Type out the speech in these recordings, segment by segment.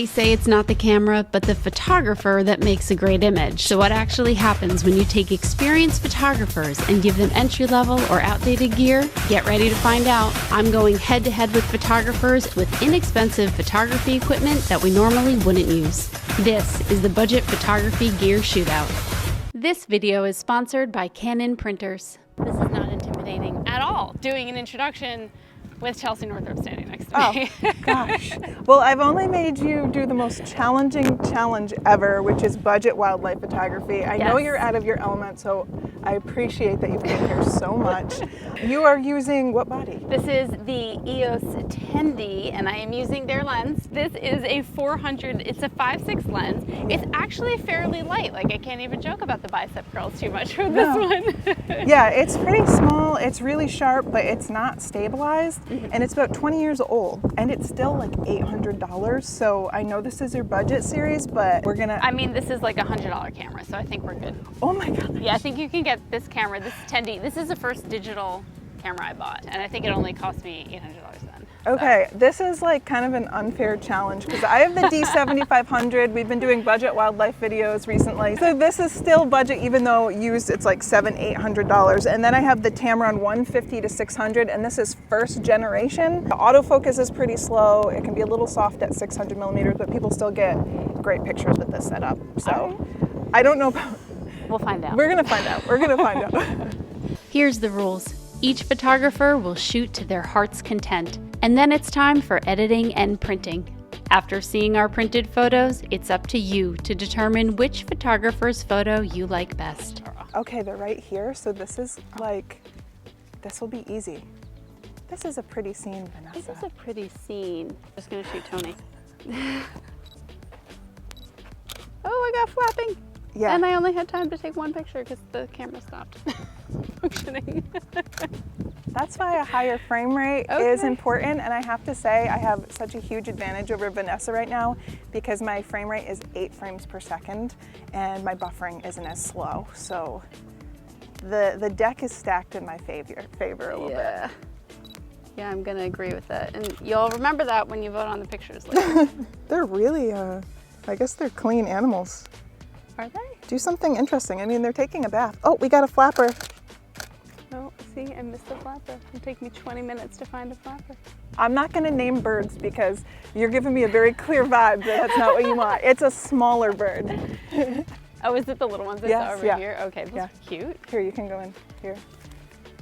They say it's not the camera, but the photographer that makes a great image. So what actually happens when you take experienced photographers and give them entry-level or outdated gear? Get ready to find out. I'm going head-to-head with photographers with inexpensive photography equipment that we normally wouldn't use. This is the Budget Photography Gear Shootout. This video is sponsored by Canon Printers. This is not intimidating at all, doing an introduction with Chelsea Northrup standing next to me. Oh, gosh. Well, I've only made you do the most challenging challenge ever, which is budget wildlife photography. I know you're out of your element, so I appreciate that you've been here so much. You are using what body? This is the EOS 10D, and I am using their lens. This is a 400, it's a 5.6 lens. It's actually fairly light. Like, I can't even joke about the bicep curls too much with this one. Yeah, it's pretty small. It's really sharp, but it's not stabilized. And it's about 20 years old, and it's still like $800. So I know this is your budget series, but we're gonna... I mean, this is like a $100 camera, so I think we're good. Oh my God. Yeah, I think you can get this camera, this 10D. This is the first digital camera I bought, and I think it only cost me $800 then. Okay, this is like kind of an unfair challenge because I have the D7500. We've been doing budget wildlife videos recently. So this is still budget even though used it's like $700-800. And then I have the Tamron 150 to 600, and this is first generation. The autofocus is pretty slow. It can be a little soft at 600 millimeters, but people still get great pictures with this setup. So I don't know about... We'll find out. We're gonna find out. We're gonna find out. Here's the rules. Each photographer will shoot to their heart's content, and then it's time for editing and printing. After seeing our printed photos, it's up to you to determine which photographer's photo you like best. Okay, they're right here, so this is like, this will be easy. This is a pretty scene, Vanessa. This is a pretty scene. Just gonna shoot Tony. Oh, I got flapping. Yeah. And I only had time to take one picture because the camera stopped functioning. That's why a higher frame rate is important, and I have to say I have such a huge advantage over Vanessa right now because my frame rate is 8 frames per second and my buffering isn't as slow. So the deck is stacked in my favor a little bit. Yeah, I'm gonna agree with that. And you'll remember that when you vote on the pictures later. They're really, I guess they're clean animals. Are they? Do something interesting. I mean, they're taking a bath. Oh, we got a flapper. Oh, see, I missed the flapper. It'll take me 20 minutes to find a flapper. I'm not going to name birds because you're giving me a very clear vibe that that's not what you want. It's a smaller bird. Oh, is it the little ones I saw over here? Okay, those are cute. Here, you can go in here.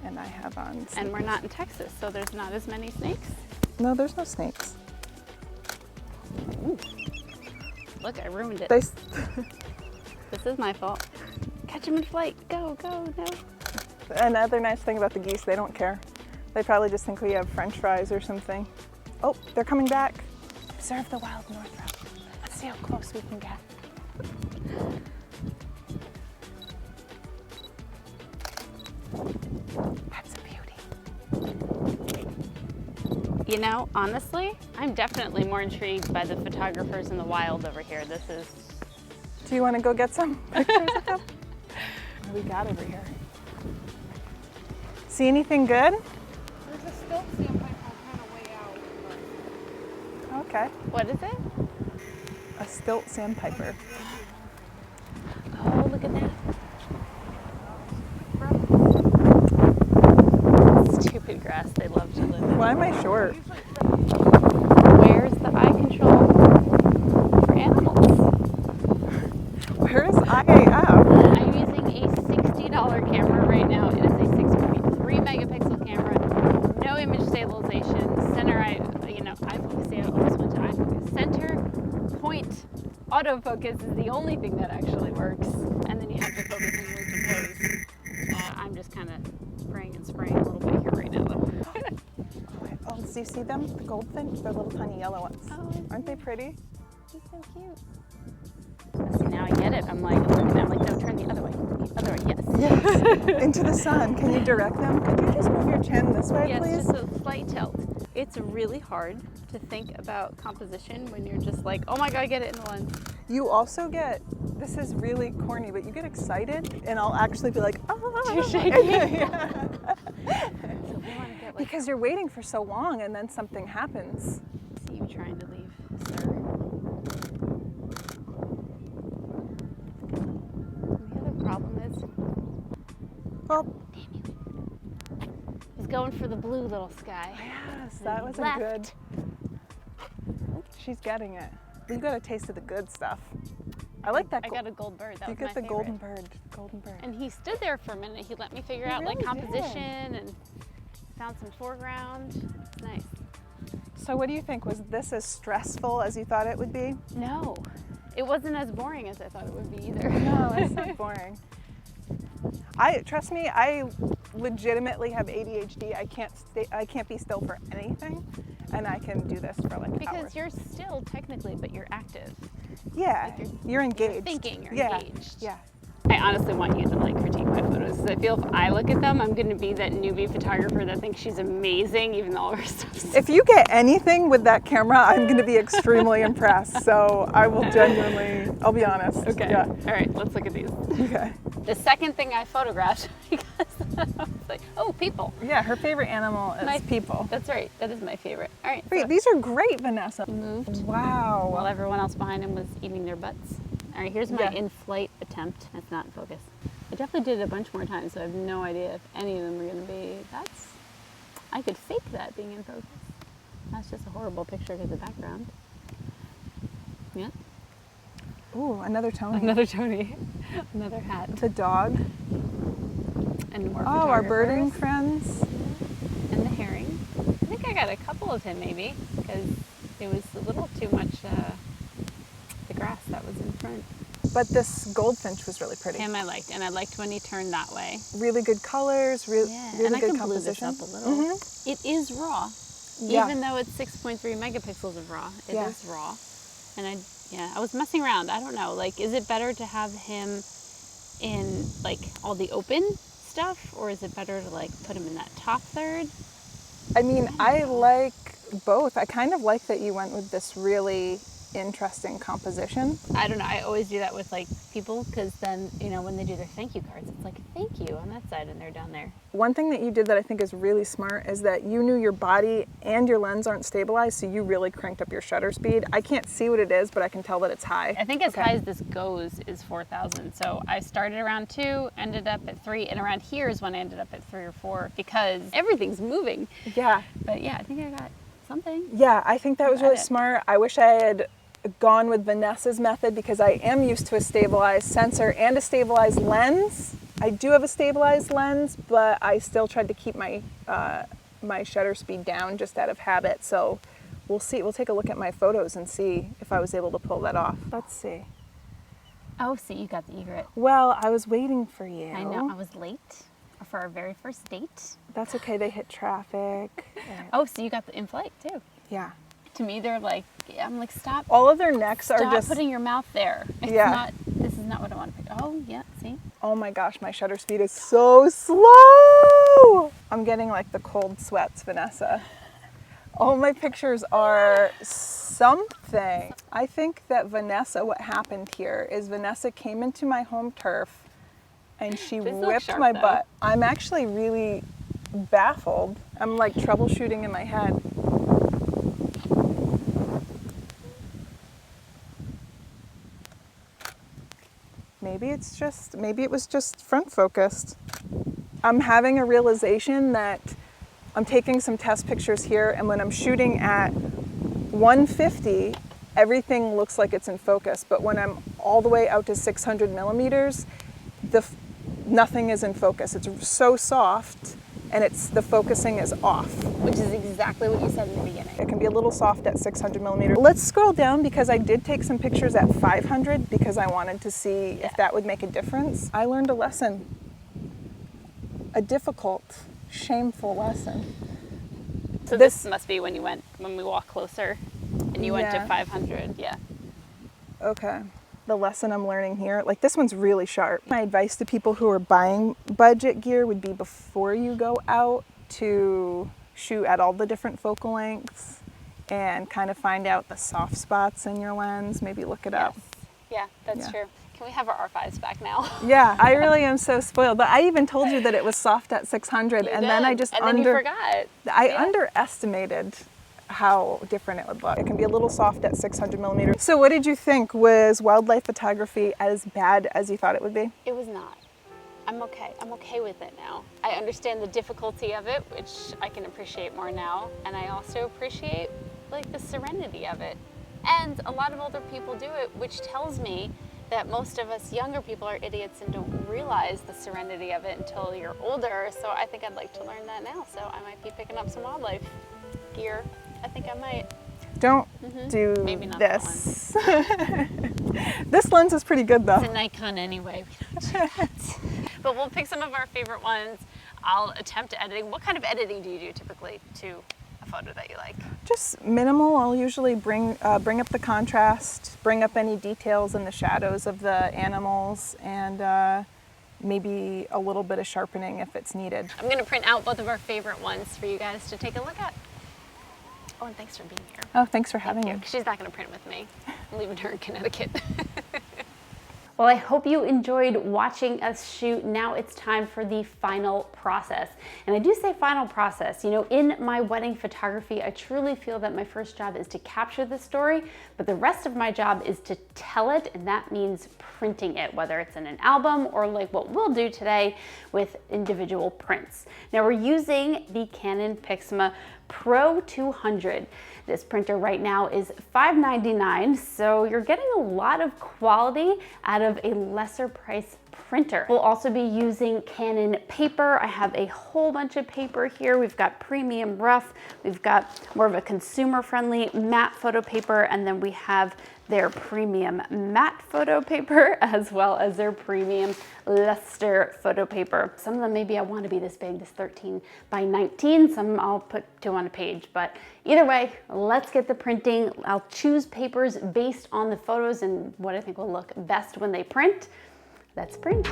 And I have on snakes. And we're not in Texas, so there's not as many snakes? No, there's no snakes. Ooh. Look, I ruined it. This is my fault. Catch them in flight. Go, go, no. Another nice thing about the geese, they don't care. They probably just think we have French fries or something. Oh, they're coming back. Observe the wild Northrup. Let's see how close we can get. That's a beauty. You know, honestly, I'm definitely more intrigued by the photographers in the wild over here. This is... Do you want to go get some pictures of them? What do we got over here? See anything good? There's a stilt sandpiper kind of way out. Okay. What is it? A stilt sandpiper. Oh, look at that. Stupid grass they love to live in. Why am I short? Where's the eye control for animals? Where is IAF? I'm using a $60 camera right now. It is a 6.3 megapixel camera, no image stabilization, I almost went to iFocus. Center point autofocus is the only thing that actually works. And then you have to focus in multiple pose. I'm just kind of praying and spraying a little bit here right now though. Oh, do you see them? The goldfinch? They're little tiny yellow ones. Oh, aren't they pretty? He's so cute. See, now I get it. I'm like, looking at them, like, no, turn the other way. The other way, yes. Yes. Into the sun. Can you direct them? Could you just move your chin this way, Yes, please? just a slight tilt. It's really hard to think about composition when you're just like, oh my God, get it in the lens. You also get, this is really corny, but you get excited and I'll actually be like, oh. You're shaking. Yeah. So we want to get like, Because you're waiting for so long and then something happens. see you trying to leave, sir. Oh, He's going for the blue little sky. yes, that wasn't Left. good. She's getting it. You got a taste of the good stuff. I like that. I got a gold bird. That You was get my the favorite. golden bird. Golden bird. And he stood there for a minute. He let me figure He out like really did. composition and found some foreground. It's nice. So what do you think? Was this as stressful as you thought it would be? No, it wasn't as boring as I thought it would be either. No, it's not boring. Trust me, I legitimately have ADHD. I can't be still for anything, and I can do this for like Because hours. you're still technically, but you're active. Yeah, like you're engaged. Thinking, you're yeah. engaged. Yeah. I honestly want you to like critique my photos because I feel if I look at them, I'm going to be that newbie photographer that thinks she's amazing, even though all her stuff's If you get anything with that camera, I'm going to be extremely impressed. So I will genuinely, I'll be honest. okay. Yeah. All right, let's look at these. Okay. The second thing I photographed because I was like, oh, people. Yeah, her favorite animal is people. That's right. That is my favorite. All right. Wait, so these are great, Vanessa. he moved Wow. while everyone else behind him was eating their butts. All right, here's my Yeah. in-flight attempt. That's not in focus. I definitely did it a bunch more times, so I have no idea if any of them are going to be. I could fake that being in focus. That's just a horrible picture because of the background. Yeah. Ooh, another Tony. Another Tony. Another hat. The dog. And more Oh, our birding photographers. friends. And the herring. I think I got a couple of him maybe because it was a little too much the grass that was in front. But this goldfinch was really pretty. Him I liked, and I liked when he turned that way. Really good colors, really and I good can blue this composition. up a little. It is raw, Yeah. even though it's 6.3 megapixels of raw. It is Yeah. raw, and I was messing around. I don't know, like, is it better to have him in like all the open stuff, or is it better to like put him in that top third? I mean, I like both. I kind of like that you went with this really interesting composition. I don't know. I always do that with like people because then, you know, when they do their thank you cards, it's like thank you on that side and they're down there. One thing that you did that I think is really smart is that you knew your body and your lens aren't stabilized, so you really cranked up your shutter speed. I can't see what it is, but I can tell that it's high. I think as Okay. high as this goes is 4,000. So I started around 2, ended up at 3, and around here is when I ended up at 3 or 4 because everything's moving. Yeah. But yeah, I think I got something. Yeah, I think that was really Got it. smart. I wish I had gone with Vanessa's method because I am used to a stabilized sensor and a stabilized lens. I do have a stabilized lens, but I still tried to keep my my shutter speed down just out of habit. So we'll see. We'll take a look at my photos and see if I was able to pull that off. Let's see. Oh, see, you got the egret. Well, I was waiting for you. I know, I was late for our very first date. That's okay. They hit traffic. Oh, so you got the in-flight too. Yeah. To me, they're like, I'm like, stop. All of their necks are Stop just. putting your mouth there. It's Yeah. not, this is not what I want to pick. Oh, yeah, see? Oh my gosh, my shutter speed is so slow. I'm getting like the cold sweats, Vanessa. All my pictures are something. I think that Vanessa, what happened here is Vanessa came into my home turf and she These look whipped sharp, my though. butt. I'm actually really baffled. I'm like troubleshooting in my head. Maybe it was just front focused. I'm having a realization that I'm taking some test pictures here, and when I'm shooting at 150, everything looks like it's in focus. But when I'm all the way out to 600 millimeters, nothing is in focus. It's so soft, and the focusing is off. Which is exactly what you said in the beginning. It can be a little soft at 600 millimeters. Let's scroll down because I did take some pictures at 500 because I wanted to see if that would make a difference. I learned a lesson, a difficult, shameful lesson. So this must be when we walked closer and you went to Yeah. 500, yeah. Okay. The lesson I'm learning here, like this one's really sharp. My advice to people who are buying budget gear would be before you go out to shoot at all the different focal lengths and kind of find out the soft spots in your lens, maybe look it up. Yeah, that's Yeah. true. Can we have our R5s back now? Yeah, I really am so spoiled. But I even told you that it was soft at 600 You and then I did. just and then you forgot. I Yeah. underestimated how different it would look. It can be a little soft at 600 millimeters. So what did you think? Was wildlife photography as bad as you thought it would be? It was not. I'm okay. I'm okay with it now. I understand the difficulty of it, which I can appreciate more now. And I also appreciate like the serenity of it. And a lot of older people do it, which tells me that most of us younger people are idiots and don't realize the serenity of it until you're older. So I think I'd like to learn that now. So I might be picking up some wildlife gear. I think I might. Don't do Maybe not this. This lens is pretty good though. It's a Nikon anyway. We don't do that. But we'll pick some of our favorite ones. I'll attempt editing. What kind of editing do you do typically to a photo that you like? Just minimal. I'll usually bring up the contrast, bring up any details in the shadows of the animals, and maybe a little bit of sharpening if it's needed. I'm going to print out both of our favorite ones for you guys to take a look at. Oh, and thanks for being here. Oh, thanks for having me. She's not going to print with me. I'm leaving her in Connecticut. Well, I hope you enjoyed watching us shoot. Now it's time for the final process. And I do say final process. You know, in my wedding photography, I truly feel that my first job is to capture the story, but the rest of my job is to tell it, and that means printing it, whether it's in an album or like what we'll do today with individual prints. Now we're using the Canon PIXMA Pro 200. This printer right now is $5.99, so you're getting a lot of quality out of a lesser price printer. We'll also be using Canon paper. I have a whole bunch of paper here. We've got premium rough, we've got more of a consumer-friendly matte photo paper, and then we have their premium matte photo paper as well as their premium luster photo paper. Some of them maybe I want to be this big, this 13 by 19. Some I'll put 2 on a page, but either way, let's get the printing. I'll choose papers based on the photos and what I think will look best when they print. Let's print.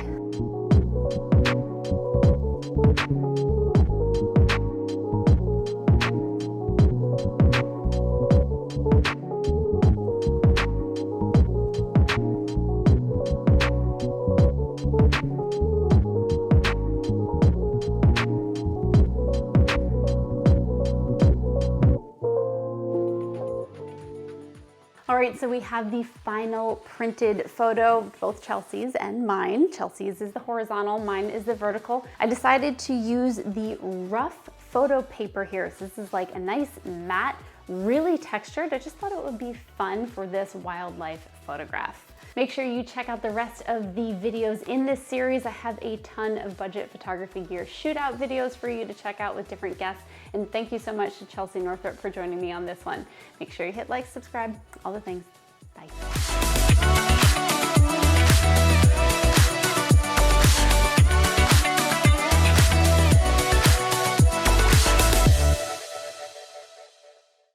All right, so we have the final printed photo, both Chelsea's and mine. Chelsea's is the horizontal, mine is the vertical. I decided to use the rough photo paper here. So this is like a nice matte, really textured. I just thought it would be fun for this wildlife photograph. Make sure you check out the rest of the videos in this series. I have a ton of budget photography gear shootout videos for you to check out with different guests. And thank you so much to Chelsea Northrup for joining me on this one. Make sure you hit like, subscribe, all the things. Bye.